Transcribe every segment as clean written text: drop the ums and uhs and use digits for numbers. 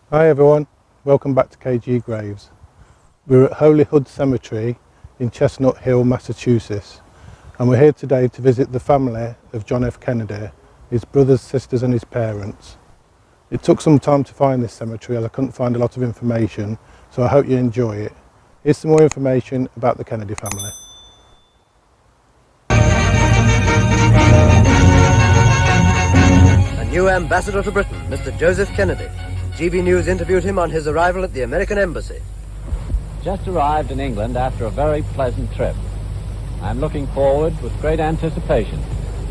Hi everyone, welcome back to KG Graves. We're at Holyhood Cemetery in Chestnut Hill, Massachusetts, and we're here today to visit the family of John F. Kennedy, his brothers, sisters and his parents. It took some time to find this cemetery as I couldn't find a lot of information, so I hope you enjoy it. Here's some more information about the Kennedy family. A new ambassador to Britain, Mr. Joseph Kennedy. GB News interviewed him on his arrival at the American Embassy. Just arrived in England after a very pleasant trip. I'm looking forward with great anticipation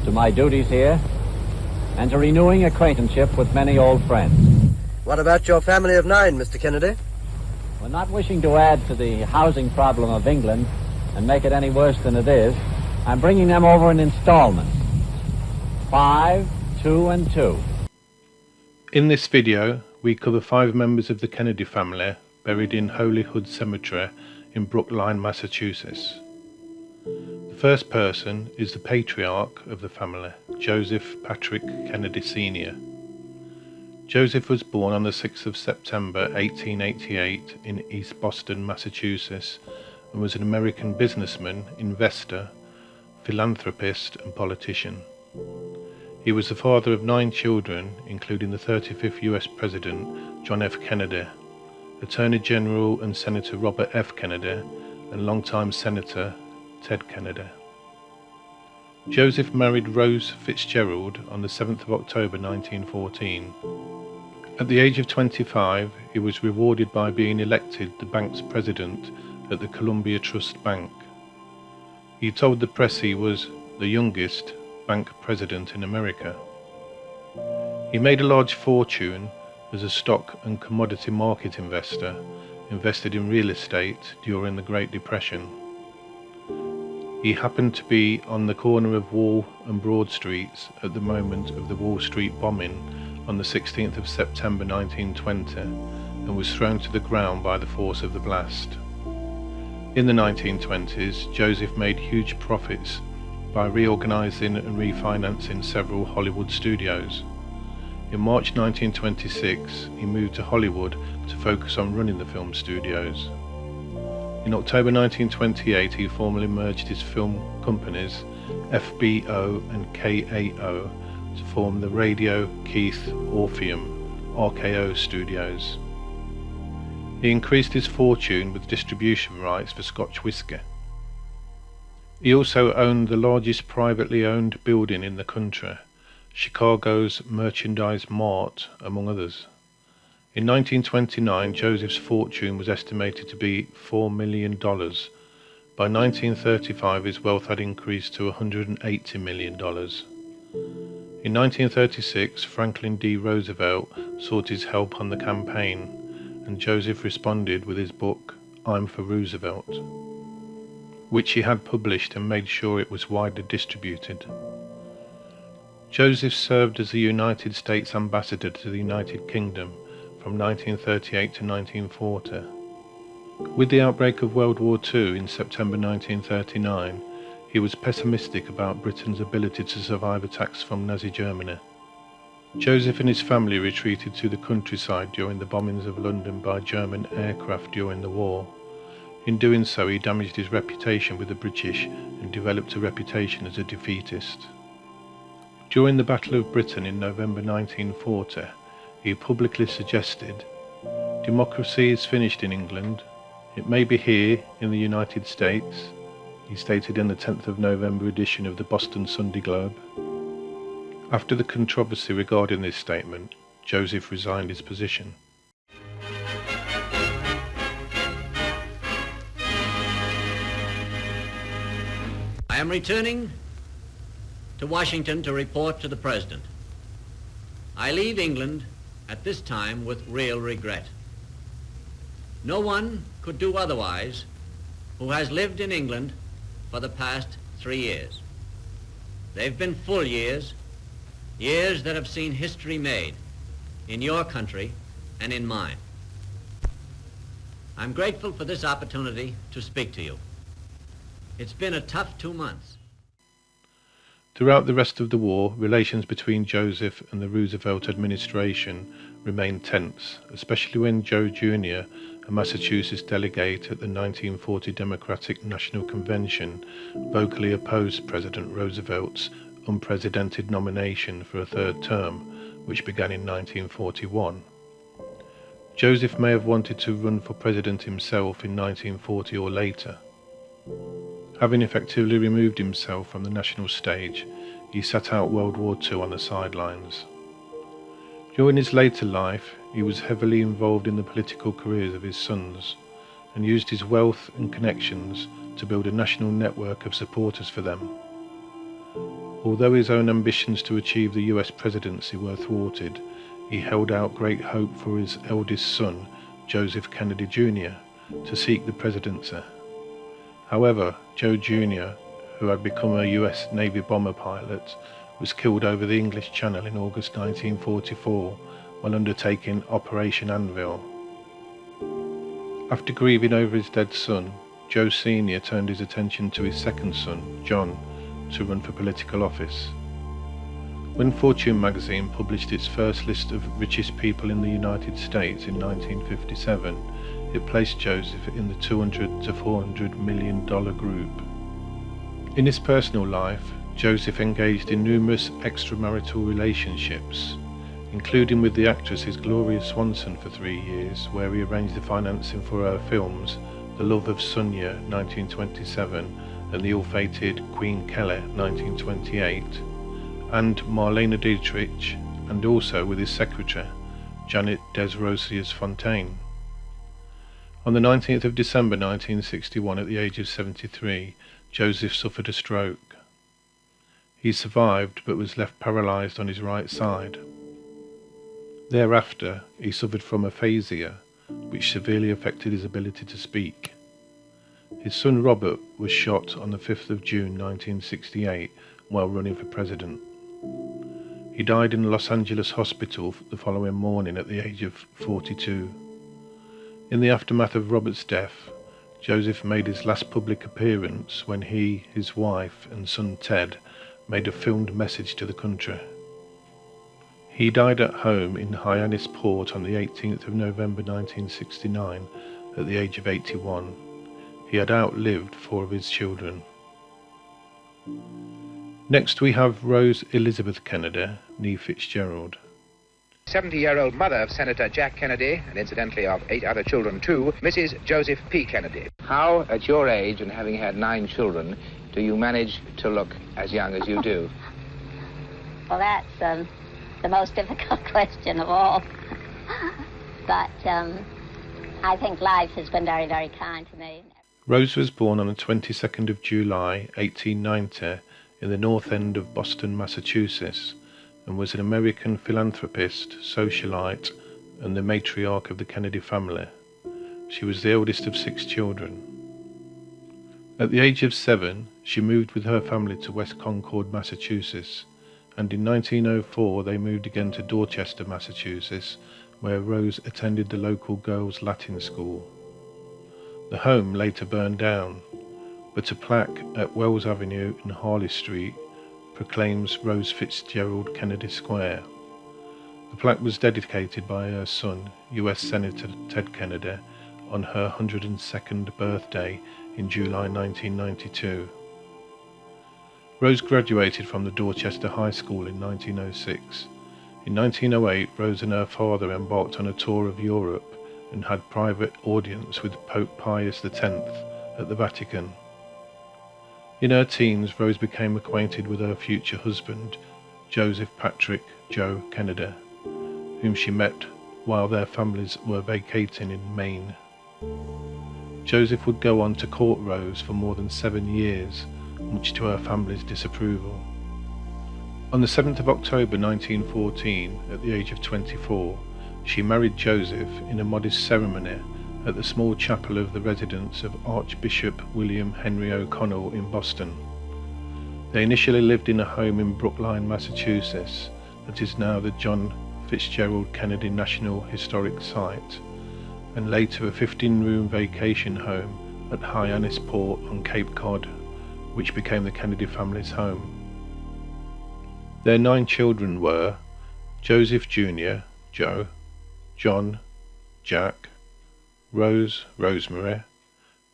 to my duties here and to renewing acquaintanceship with many old friends. What about your family of 9, Mr. Kennedy? Well, not wishing to add to the housing problem of England and make it any worse than it is, I'm bringing them over in installments. 5, 2, and 2. In this video, we cover 5 members of the Kennedy family buried in Holyhood Cemetery in Brookline, Massachusetts. The first person is the patriarch of the family, Joseph Patrick Kennedy Sr. Joseph was born on the 6th of September 1888 in East Boston, Massachusetts, and was an American businessman, investor, philanthropist and politician. He was the father of 9 children, including the 35th US President, John F. Kennedy, Attorney General and Senator Robert F. Kennedy, and longtime Senator Ted Kennedy. Joseph married Rose Fitzgerald on the 7th of October 1914. At the age of 25, he was rewarded by being elected the bank's president at the Columbia Trust Bank. He told the press he was the youngest bank president in America. He made a large fortune as a stock and commodity market investor, invested in real estate during the Great Depression. He happened to be on the corner of Wall and Broad Streets at the moment of the Wall Street bombing on the 16th of September 1920 and was thrown to the ground by the force of the blast. In the 1920s, Joseph made huge profits by reorganizing and refinancing several Hollywood studios. In March 1926, he moved to Hollywood to focus on running the film studios. In October 1928, he formally merged his film companies, FBO and KAO, to form the Radio Keith Orpheum, RKO Studios. He increased his fortune with distribution rights for Scotch whisky. He also owned the largest privately owned building in the country, Chicago's Merchandise Mart, among others. In 1929, Joseph's fortune was estimated to be $4 million. By 1935, his wealth had increased to $180 million. In 1936, Franklin D. Roosevelt sought his help on the campaign, and Joseph responded with his book, I'm for Roosevelt, which he had published and made sure it was widely distributed. Joseph served as the United States ambassador to the United Kingdom from 1938 to 1940. With the outbreak of World War II in September 1939, he was pessimistic about Britain's ability to survive attacks from Nazi Germany. Joseph and his family retreated to the countryside during the bombings of London by German aircraft during the war. In doing so, he damaged his reputation with the British and developed a reputation as a defeatist. During the Battle of Britain in November 1940, he publicly suggested, "Democracy is finished in England. It may be here in the United States," he stated in the 10th of November edition of the Boston Sunday Globe. After the controversy regarding this statement, Joseph resigned his position. I am returning to Washington to report to the President. I leave England at this time with real regret. No one could do otherwise who has lived in England for the past 3 years. They've been full years, years that have seen history made in your country and in mine. I'm grateful for this opportunity to speak to you. It's been a tough 2 months. Throughout the rest of the war, relations between Joseph and the Roosevelt administration remained tense, especially when Joe Jr., a Massachusetts delegate at the 1940 Democratic National Convention, vocally opposed President Roosevelt's unprecedented nomination for a third term, which began in 1941. Joseph may have wanted to run for president himself in 1940 or later. Having effectively removed himself from the national stage, he sat out World War II on the sidelines. During his later life, he was heavily involved in the political careers of his sons, and used his wealth and connections to build a national network of supporters for them. Although his own ambitions to achieve the US presidency were thwarted, he held out great hope for his eldest son, Joseph Kennedy Jr., to seek the presidency. However, Joe Jr., who had become a US Navy bomber pilot, was killed over the English Channel in August 1944 while undertaking Operation Anvil. After grieving over his dead son, Joe Sr. turned his attention to his second son, John, to run for political office. When Fortune magazine published its first list of richest people in the United States in 1957, it placed Joseph in the $200 to $400 million group. In his personal life, Joseph engaged in numerous extramarital relationships, including with the actress Gloria Swanson for 3 years, where he arranged the financing for her films The Love of Sonia, 1927, and The Ill-Fated Queen Kelly, 1928, and Marlene Dietrich, and also with his secretary, Janet Desrosiers Fontaine. On the 19th of December 1961, at the age of 73, Joseph suffered a stroke. He survived, but was left paralysed on his right side. Thereafter, he suffered from aphasia, which severely affected his ability to speak. His son Robert was shot on the 5th of June 1968 while running for president. He died in a Los Angeles hospital the following morning at the age of 42. In the aftermath of Robert's death, Joseph made his last public appearance when he, his wife, and son Ted made a filmed message to the country. He died at home in Hyannisport on the 18th of November 1969 at the age of 81. He had outlived 4 of his children. Next we have Rose Elizabeth Kennedy, née Fitzgerald. 70-year-old mother of Senator Jack Kennedy, and incidentally of 8 other children too, Mrs. Joseph P. Kennedy. How, at your age and having had 9 children, do you manage to look as young as you do? Well, that's the most difficult question of all. But I think life has been very, very kind to me. Rose was born on the 22nd of July, 1890, in the north end of Boston, Massachusetts, and was an American philanthropist, socialite, and the matriarch of the Kennedy family. She was the eldest of 6 children. At the age of 7, she moved with her family to West Concord, Massachusetts, and in 1904 they moved again to Dorchester, Massachusetts, where Rose attended the local girls' Latin school. The home later burned down, but a plaque at Wells Avenue and Harley Street proclaims Rose Fitzgerald Kennedy Square. The plaque was dedicated by her son, US Senator Ted Kennedy, on her 102nd birthday in July 1992. Rose graduated from the Dorchester High School in 1906. In 1908, Rose and her father embarked on a tour of Europe and had private audience with Pope Pius X at the Vatican. In her teens, Rose became acquainted with her future husband, Joseph Patrick Joe Kennedy, whom she met while their families were vacating in Maine. Joseph would go on to court Rose for more than 7 years, much to her family's disapproval. On the 7th of October 1914, at the age of 24, she married Joseph in a modest ceremony at the small chapel of the residence of Archbishop William Henry O'Connell in Boston. They initially lived in a home in Brookline, Massachusetts, that is now the John Fitzgerald Kennedy National Historic Site, and later a 15-room vacation home at Hyannisport on Cape Cod, which became the Kennedy family's home. Their 9 children were Joseph Jr., Joe, John, Jack, Rose, Rosemary,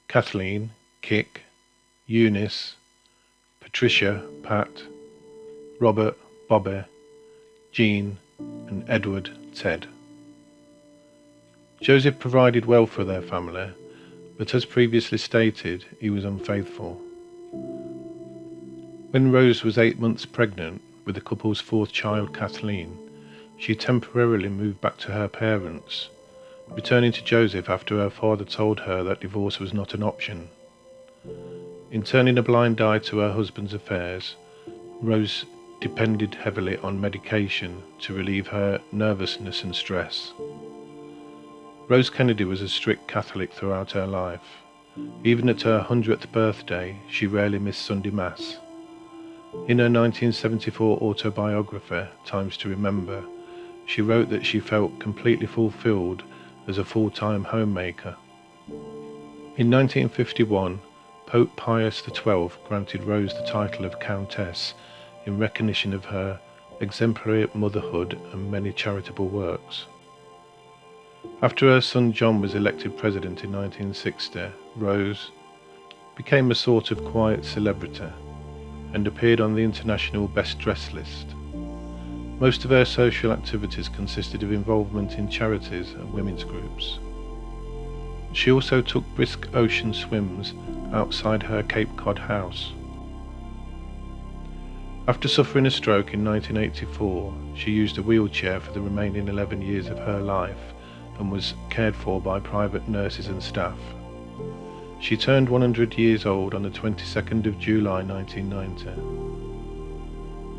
Kathleen, Kik, Eunice, Patricia, Pat, Robert, Bobby, Jean, and Edward, Ted. Joseph provided well for their family, but as previously stated, he was unfaithful. When Rose was 8 months pregnant with the couple's 4th child, Kathleen, she temporarily moved back to her parents, returning to Joseph after her father told her that divorce was not an option. In turning a blind eye to her husband's affairs, Rose depended heavily on medication to relieve her nervousness and stress. Rose Kennedy was a strict Catholic throughout her life. Even at her 100th birthday, she rarely missed Sunday Mass. In her 1974 autobiography, Times to Remember, she wrote that she felt completely fulfilled as a full-time homemaker. In 1951, Pope Pius XII granted Rose the title of Countess in recognition of her exemplary motherhood and many charitable works. After her son John was elected president in 1960, Rose became a sort of quiet celebrity and appeared on the international best dressed list. Most of her social activities consisted of involvement in charities and women's groups. She also took brisk ocean swims outside her Cape Cod house. After suffering a stroke in 1984, she used a wheelchair for the remaining 11 years of her life and was cared for by private nurses and staff. She turned 100 years old on the 22nd of July 1990.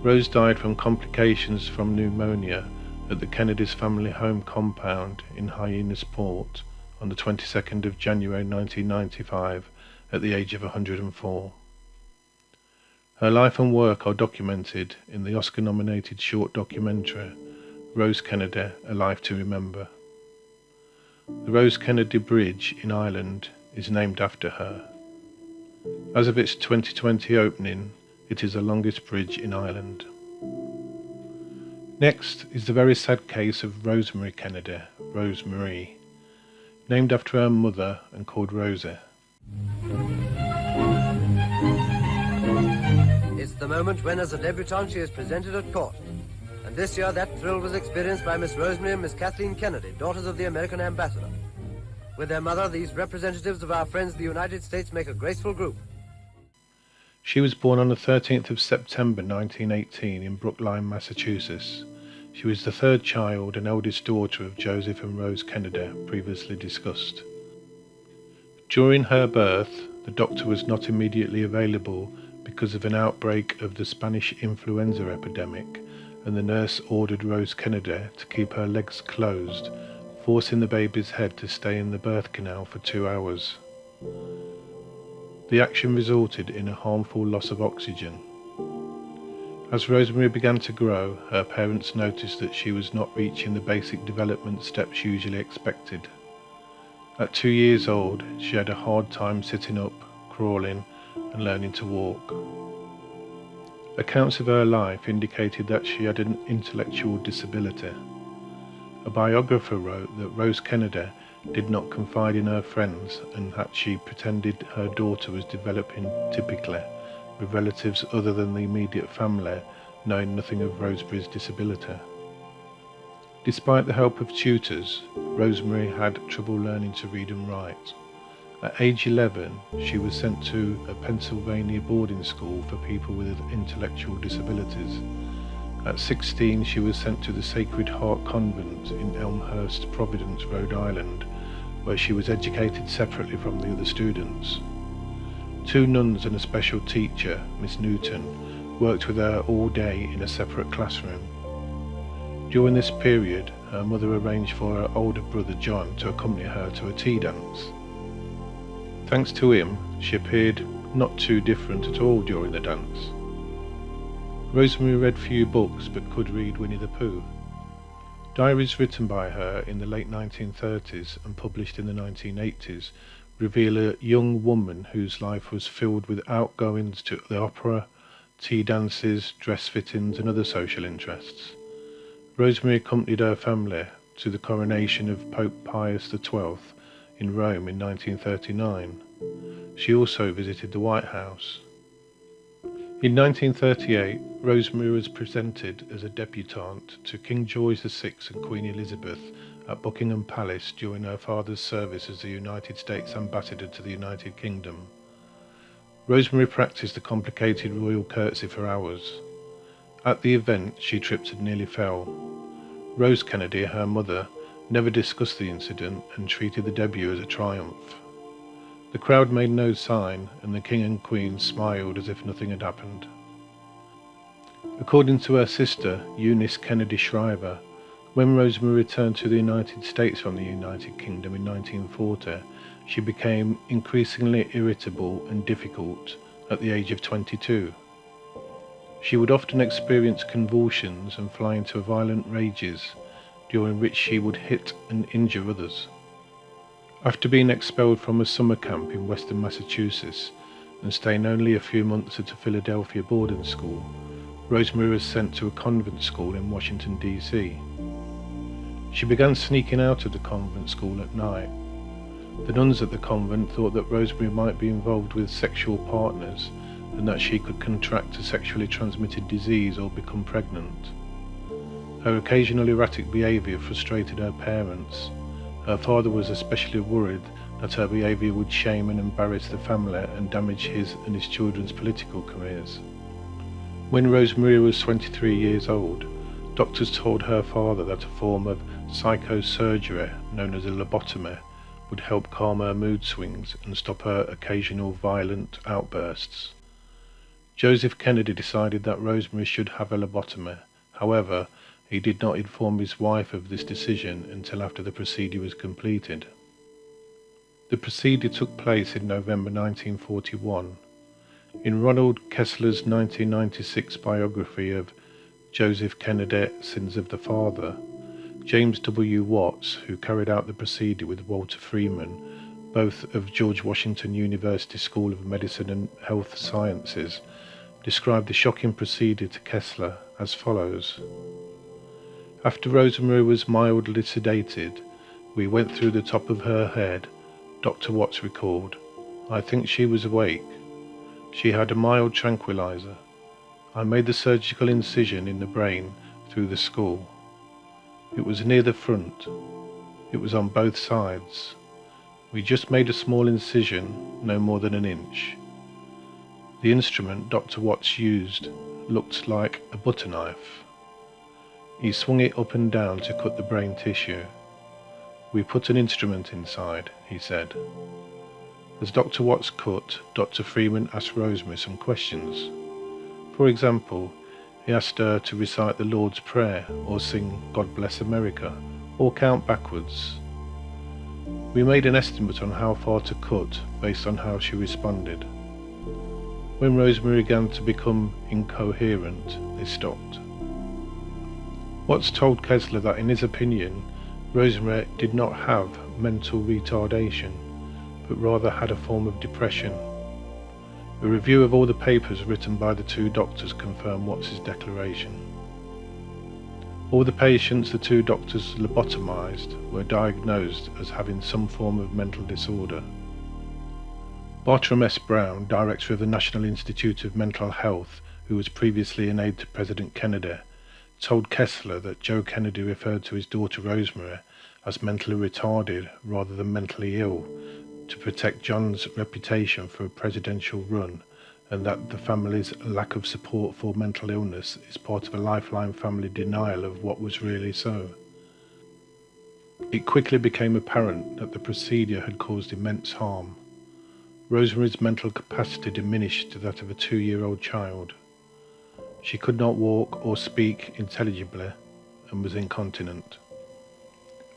Rose died from complications from pneumonia at the Kennedy's family home compound in Hyannis Port on the 22nd of January 1995 at the age of 104. Her life and work are documented in the Oscar-nominated short documentary Rose Kennedy, A Life to Remember. The Rose Kennedy Bridge in Ireland is named after her. As of its 2020 opening, it is the longest bridge in Ireland. Next is the very sad case of Rosemary Kennedy, Rosemary, named after her mother and called Rosie. It's the moment when, as a debutante, she is presented at court. And this year, that thrill was experienced by Miss Rosemary and Miss Kathleen Kennedy, daughters of the American ambassador. With their mother, these representatives of our friends the United States make a graceful group. She was born on the 13th of September 1918 in Brookline, Massachusetts. She was the 3rd child and eldest daughter of Joseph and Rose Kennedy, previously discussed. During her birth, the doctor was not immediately available because of an outbreak of the Spanish influenza epidemic, and the nurse ordered Rose Kennedy to keep her legs closed, forcing the baby's head to stay in the birth canal for 2 hours. The action resulted in a harmful loss of oxygen. As Rosemary began to grow, her parents noticed that she was not reaching the basic development steps usually expected. At 2 years old, she had a hard time sitting up, crawling, and learning to walk. Accounts of her life indicated that she had an intellectual disability. A biographer wrote that Rose Kennedy did not confide in her friends and that she pretended her daughter was developing typically, with relatives other than the immediate family knowing nothing of Rosemary's disability. Despite the help of tutors, Rosemary had trouble learning to read and write. At age 11, she was sent to a Pennsylvania boarding school for people with intellectual disabilities. At 16, she was sent to the Sacred Heart Convent in Elmhurst, Providence, Rhode Island, where she was educated separately from the other students. 2 nuns and a special teacher, Miss Newton, worked with her all day in a separate classroom. During this period, her mother arranged for her older brother John to accompany her to a tea dance. Thanks to him, she appeared not too different at all during the dance. Rosemary read few books but could read Winnie the Pooh. Diaries written by her in the late 1930s and published in the 1980s reveal a young woman whose life was filled with outgoings to the opera, tea dances, dress fittings and other social interests. Rosemary accompanied her family to the coronation of Pope Pius XII in Rome in 1939. She also visited the White House. In 1938, Rosemary was presented as a debutante to King George VI and Queen Elizabeth at Buckingham Palace during her father's service as the United States Ambassador to the United Kingdom. Rosemary practiced the complicated royal curtsy for hours. At the event, she tripped and nearly fell. Rose Kennedy, her mother, never discussed the incident and treated the debut as a triumph. The crowd made no sign, and the King and Queen smiled as if nothing had happened. According to her sister, Eunice Kennedy Shriver, when Rosemary returned to the United States from the United Kingdom in 1940, she became increasingly irritable and difficult at the age of 22. She would often experience convulsions and fly into violent rages, during which she would hit and injure others. After being expelled from a summer camp in western Massachusetts and staying only a few months at a Philadelphia boarding school, Rosemary was sent to a convent school in Washington, D.C. She began sneaking out of the convent school at night. The nuns at the convent thought that Rosemary might be involved with sexual partners and that she could contract a sexually transmitted disease or become pregnant. Her occasional erratic behaviour frustrated her parents. Her father was especially worried that her behaviour would shame and embarrass the family and damage his and his children's political careers. When Rosemary was 23 years old, doctors told her father that a form of psychosurgery known as a lobotomy would help calm her mood swings and stop her occasional violent outbursts. Joseph Kennedy decided that Rosemary should have a lobotomy. However, he did not inform his wife of this decision until after the procedure was completed. The procedure took place in November 1941. In Ronald Kessler's 1996 biography of Joseph Kennedy, Sins of the Father, James W. Watts, who carried out the procedure with Walter Freeman, both of George Washington University School of Medicine and Health Sciences, described the shocking procedure to Kessler as follows. After Rosemary was mildly sedated, we went through the top of her head, Dr. Watts recalled. I think she was awake. She had a mild tranquilizer. I made the surgical incision in the brain through the skull. It was near the front. It was on both sides. We just made a small incision, no more than an inch. The instrument Dr. Watts used looked like a butter knife. He swung it up and down to cut the brain tissue. We put an instrument inside, he said. As Dr. Watts cut, Dr. Freeman asked Rosemary some questions. For example, he asked her to recite the Lord's Prayer or sing God Bless America or count backwards. We made an estimate on how far to cut based on how she responded. When Rosemary began to become incoherent, they stopped. Watts told Kessler that in his opinion, Rosemary did not have mental retardation, but rather had a form of depression. A review of all the papers written by the two doctors confirmed Watts's declaration. All the patients the two doctors lobotomized were diagnosed as having some form of mental disorder. Bartram S. Brown, director of the National Institute of Mental Health, who was previously an aide to President Kennedy, told Kessler that Joe Kennedy referred to his daughter Rosemary as mentally retarded rather than mentally ill to protect John's reputation for a presidential run, and that the family's lack of support for mental illness is part of a lifelong family denial of what was really so. It quickly became apparent that the procedure had caused immense harm. Rosemary's mental capacity diminished to that of a 2-year-old child. She could not walk or speak intelligibly and was incontinent.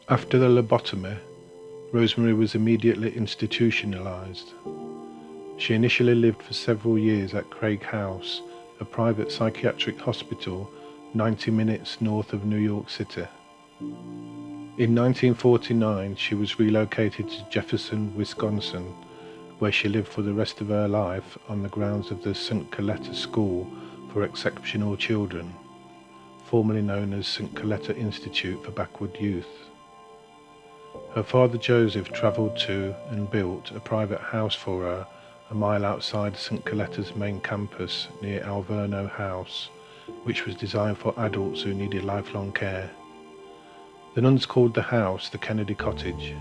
After the lobotomy, Rosemary was immediately institutionalized. She initially lived for several years at Craig House, a private psychiatric hospital 90 minutes north of New York City. In 1949, she was relocated to Jefferson, Wisconsin, where she lived for the rest of her life on the grounds of the St. Coletta School for Exceptional Children, formerly known as St. Coletta Institute for Backward Youth. Her father Joseph travelled to and built a private house for her a mile outside St. Coletta's main campus near Alverno House, which was designed for adults who needed lifelong care. The nuns called the house the Kennedy Cottage.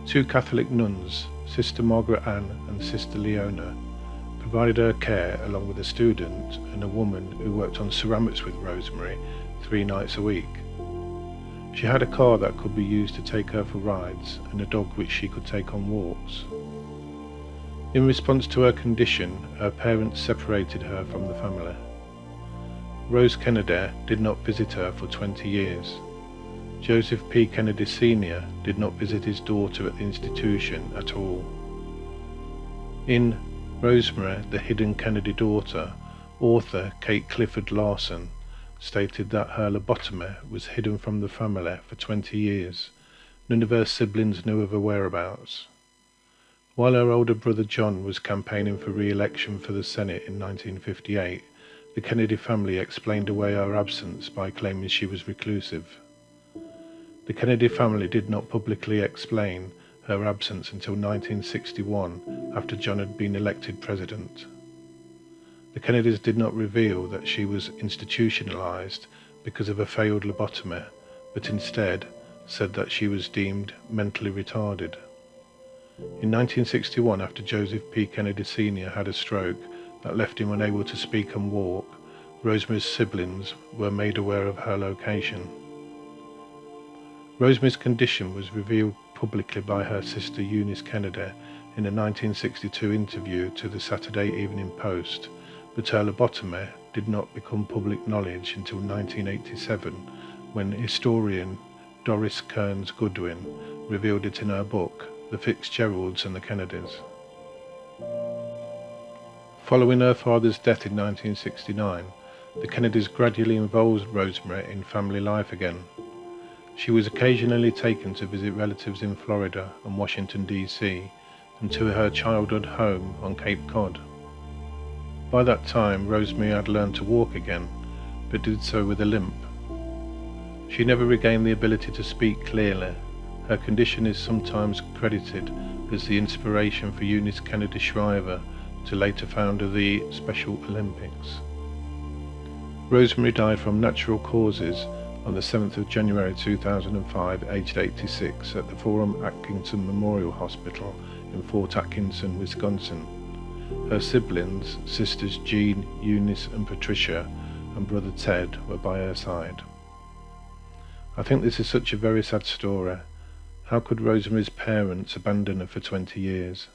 Two Catholic nuns, Sister Margaret Ann and Sister Leona, provided her care along with a student and a woman who worked on ceramics with Rosemary 3 nights a week. She had a car that could be used to take her for rides and a dog which she could take on walks. In response to her condition, her parents separated her from the family. Rose Kennedy did not visit her for 20 years. Joseph P. Kennedy Sr. did not visit his daughter at the institution at all. In Rosemary, the Hidden Kennedy Daughter, author Kate Clifford Larson stated that her lobotomy was hidden from the family for 20 years. None of her siblings knew of her whereabouts. While her older brother John was campaigning for re-election for the Senate in 1958, the Kennedy family explained away her absence by claiming she was reclusive. The Kennedy family did not publicly explain her absence until 1961, after John had been elected president. The Kennedys did not reveal that she was institutionalized because of a failed lobotomy, but instead said that she was deemed mentally retarded. In 1961, after Joseph P. Kennedy Sr. had a stroke that left him unable to speak and walk, Rosemary's siblings were made aware of her location. Rosemary's condition was revealed publicly by her sister Eunice Kennedy in a 1962 interview to the Saturday Evening Post, but her lobotomy did not become public knowledge until 1987, when historian Doris Kearns Goodwin revealed it in her book, The Fitzgeralds and the Kennedys. Following her father's death in 1969, the Kennedys gradually involved Rosemary in family life again. She was occasionally taken to visit relatives in Florida and Washington, D.C., and to her childhood home on Cape Cod. By that time, Rosemary had learned to walk again, but did so with a limp. She never regained the ability to speak clearly. Her condition is sometimes credited as the inspiration for Eunice Kennedy Shriver to later founder the Special Olympics. Rosemary died from natural causes on the 7th of January 2005, aged 86, at the Forum Atkinson Memorial Hospital in Fort Atkinson, Wisconsin. Her siblings, sisters Jean, Eunice and Patricia, and brother Ted were by her side. I think this is such a very sad story. How could Rosemary's parents abandon her for 20 years?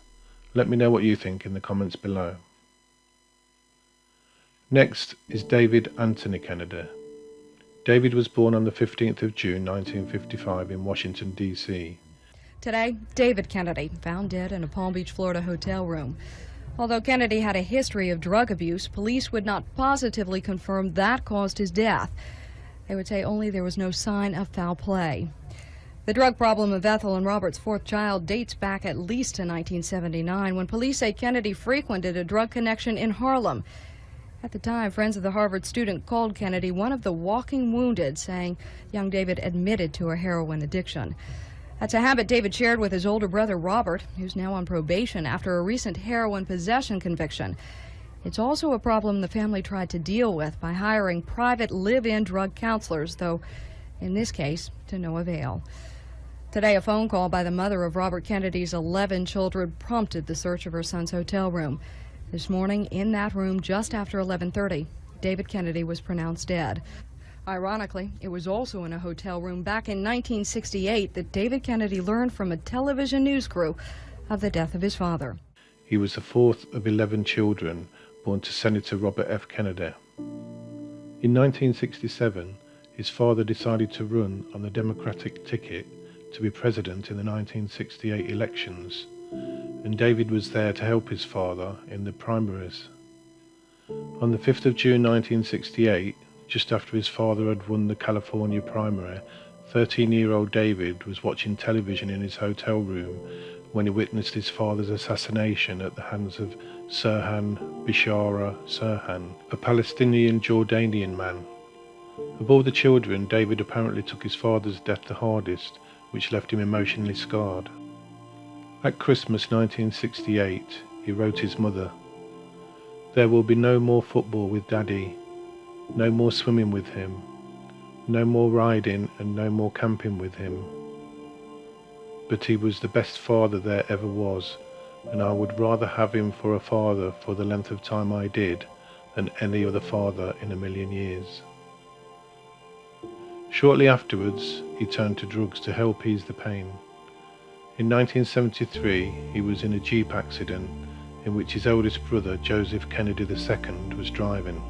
Let me know what you think in the comments below. Next is David Anthony Kennedy. David was born on the 15th of June 1955 in Washington, D.C. Today, David Kennedy, found dead in a Palm Beach, Florida hotel room. Although Kennedy had a history of drug abuse, police would not positively confirm that caused his death. They would say only there was no sign of foul play. The drug problem of Ethel and Robert's fourth child dates back at least to 1979, when police say Kennedy frequented a drug connection in Harlem. At the time, friends of the Harvard student called Kennedy one of the walking wounded, saying young David admitted to a heroin addiction. That's a habit David shared with his older brother Robert, who's now on probation after a recent heroin possession conviction. It's also a problem the family tried to deal with by hiring private live-in drug counselors, though in this case to no avail. Today, a phone call by the mother of Robert Kennedy's 11 children prompted the search of her son's hotel room. This morning, in that room just after 11:30, David Kennedy was pronounced dead. Ironically, it was also in a hotel room back in 1968 that David Kennedy learned from a television news crew of the death of his father. He was the fourth of 11 children born to Senator Robert F. Kennedy. In 1967, his father decided to run on the Democratic ticket to be president in the 1968 elections, and David was there to help his father in the primaries. On the 5th of June 1968, just after his father had won the California primary, 13-year-old David was watching television in his hotel room when he witnessed his father's assassination at the hands of Sirhan Bishara Sirhan, a Palestinian Jordanian man. Of all the children, David apparently took his father's death the hardest, which left him emotionally scarred. At Christmas 1968, he wrote his mother, "There will be no more football with Daddy, no more swimming with him, no more riding and no more camping with him. But he was the best father there ever was, and I would rather have him for a father for the length of time I did than any other father in a million years." Shortly afterwards, he turned to drugs to help ease the pain. In 1973, he was in a Jeep accident in which his eldest brother, Joseph Kennedy II, was driving.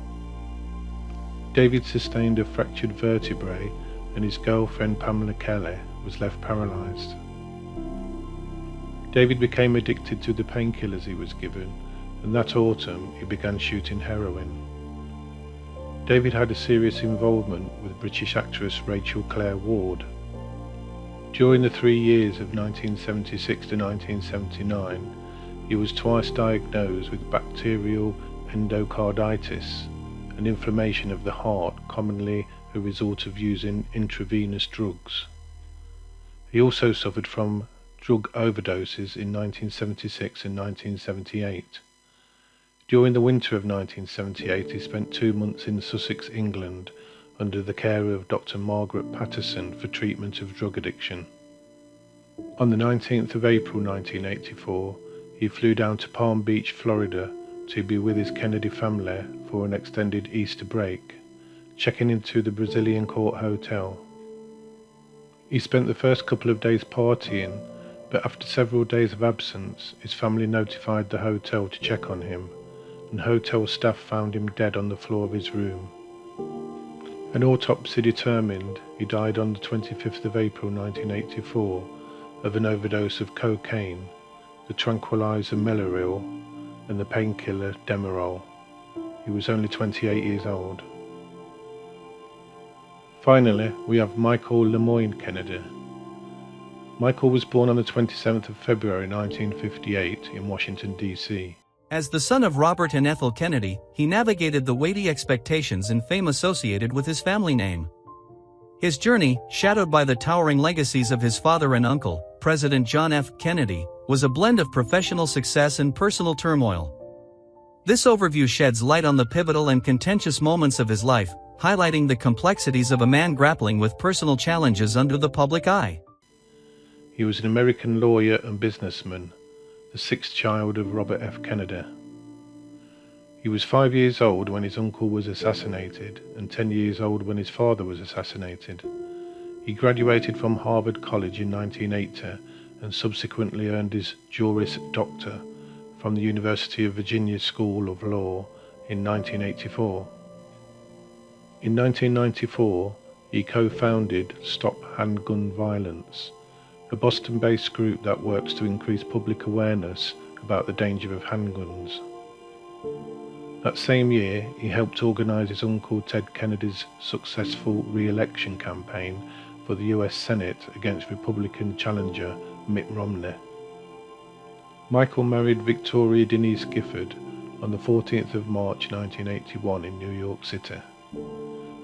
David sustained a fractured vertebrae, and his girlfriend, Pamela Kelly, was left paralysed. David became addicted to the painkillers he was given, and that autumn he began shooting heroin. David had a serious involvement with British actress Rachel Clare Ward. During the 3 years of 1976 to 1979, he was twice diagnosed with bacterial endocarditis, an inflammation of the heart commonly a result of using intravenous drugs. He also suffered from drug overdoses in 1976 and 1978. During the winter of 1978, he spent 2 months in Sussex, England, under the care of Dr. Margaret Patterson for treatment of drug addiction. On the 19th of April 1984, he flew down to Palm Beach, Florida, to be with his Kennedy family for an extended Easter break, checking into the Brazilian Court Hotel. He spent the first couple of days partying, but after several days of absence, his family notified the hotel to check on him, and hotel staff found him dead on the floor of his room. An autopsy determined he died on the 25th of April 1984 of an overdose of cocaine, the tranquilizer Meloril, and the painkiller Demerol. He was only 28 years old. Finally, we have Michael LeMoyne Kennedy. Michael was born on the 27th of February 1958 in Washington, D.C. As the son of Robert and Ethel Kennedy, he navigated the weighty expectations and fame associated with his family name. His journey, shadowed by the towering legacies of his father and uncle, President John F. Kennedy, was a blend of professional success and personal turmoil. This overview sheds light on the pivotal and contentious moments of his life, highlighting the complexities of a man grappling with personal challenges under the public eye. He was an American lawyer and businessman, the sixth child of Robert F. Kennedy. He was 5 years old when his uncle was assassinated and 10 years old when his father was assassinated. He graduated from Harvard College in 1980 and subsequently earned his Juris Doctor from the University of Virginia School of Law in 1984. In 1994, he co-founded Stop Handgun Violence, a Boston-based group that works to increase public awareness about the danger of handguns. That same year, he helped organize his uncle Ted Kennedy's successful re-election campaign for the US Senate against Republican challenger Mitt Romney. Michael married Victoria Denise Gifford on the 14th of March 1981 in New York City.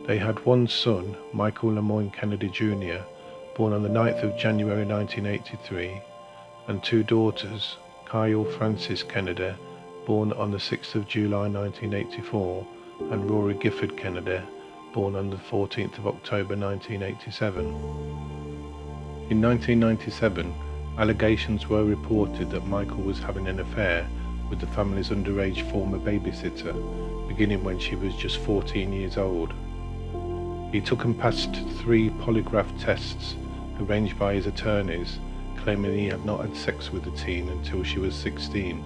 They had one son, Michael LeMoyne Kennedy Jr., born on the 9th of January 1983, and two daughters, Kyle Frances Kennedy, born on the 6th of July 1984, and Rory Gifford Kennedy, born on the 14th of October 1987. In 1997, allegations were reported that Michael was having an affair with the family's underage former babysitter, beginning when she was just 14 years old. He took and passed 3 polygraph tests arranged by his attorneys, claiming he had not had sex with the teen until she was 16,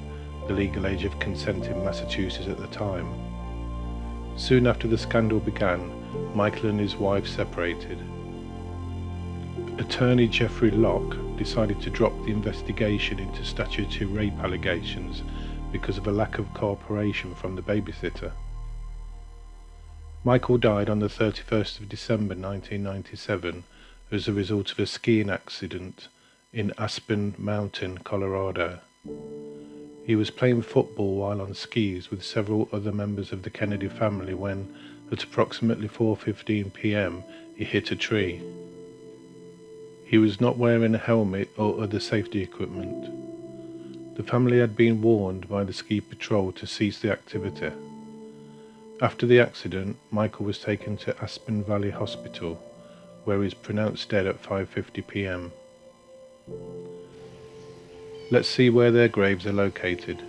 the legal age of consent in Massachusetts at the time. Soon after the scandal began, Michael and his wife separated. Attorney Jeffrey Locke decided to drop the investigation into statutory rape allegations because of a lack of cooperation from the babysitter. Michael died on the 31st of December 1997 as a result of a skiing accident in Aspen Mountain, Colorado. He was playing football while on skis with several other members of the Kennedy family when, at approximately 4:15 p.m., he hit a tree. He was not wearing a helmet or other safety equipment. The family had been warned by the ski patrol to cease the activity. After the accident, Michael was taken to Aspen Valley Hospital, where he was pronounced dead at 5:50 p.m. Let's see where their graves are located.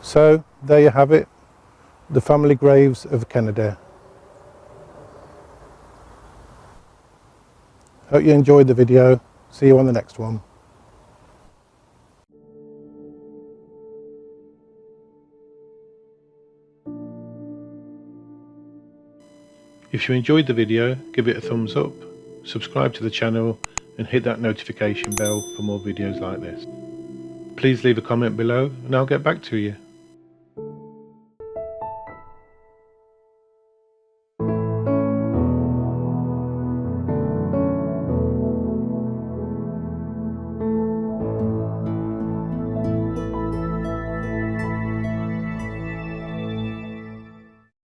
So there you have it, the family graves of Kennedy. Hope you enjoyed the video. See you on the next one. If you enjoyed the video, give it a thumbs up, subscribe to the channel and hit that notification bell for more videos like this. Please leave a comment below and I'll get back to you.